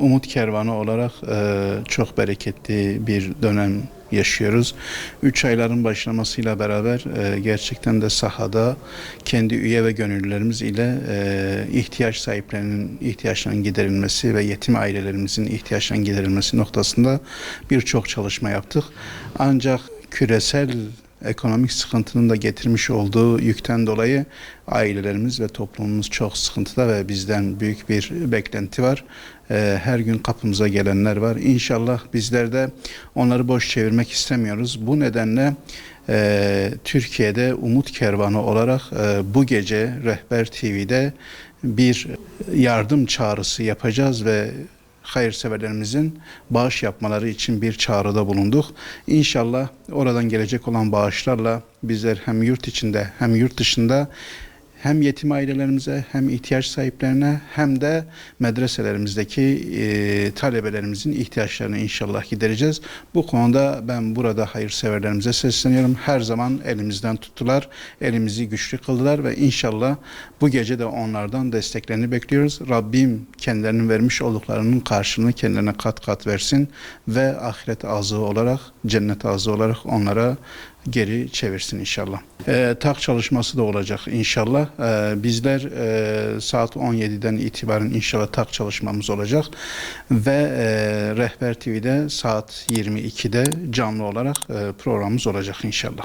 Umut Kervanı olarak çok bereketli bir dönem yaşıyoruz. 3 ayların başlamasıyla beraber gerçekten de sahada kendi üye ve gönüllülerimiz ile ihtiyaç sahiplerinin ihtiyaçlarının giderilmesi ve yetim ailelerimizin ihtiyaçlarının giderilmesi noktasında birçok çalışma yaptık. Ancak küresel ekonomik sıkıntının da getirmiş olduğu yükten dolayı ailelerimiz ve toplumumuz çok sıkıntıda ve bizden büyük bir beklenti var. Her gün kapımıza gelenler var. İnşallah bizler de onları boş çevirmek istemiyoruz. Bu nedenle Türkiye'de Umut Kervanı olarak bu gece Rehber TV'de bir yardım çağrısı yapacağız ve hayırseverlerimizin bağış yapmaları için bir çağrıda bulunduk. İnşallah oradan gelecek olan bağışlarla bizler hem yurt içinde hem yurt dışında hem yetim ailelerimize hem ihtiyaç sahiplerine hem de medreselerimizdeki talebelerimizin ihtiyaçlarını inşallah gidereceğiz. Bu konuda ben burada hayırseverlerimize sesleniyorum. Her zaman elimizden tuttular, elimizi güçlü kıldılar ve inşallah bu gece de onlardan desteklerini bekliyoruz. Rabbim kendilerinin vermiş olduklarının karşılığını kendilerine kat kat versin ve ahiret azığı olarak, cennet azığı olarak onlara geri çevirsin inşallah. Tak çalışması da olacak inşallah. Bizler saat 17'den itibaren inşallah tak çalışmamız olacak ve Rehber TV'de saat 22'de canlı olarak programımız olacak inşallah.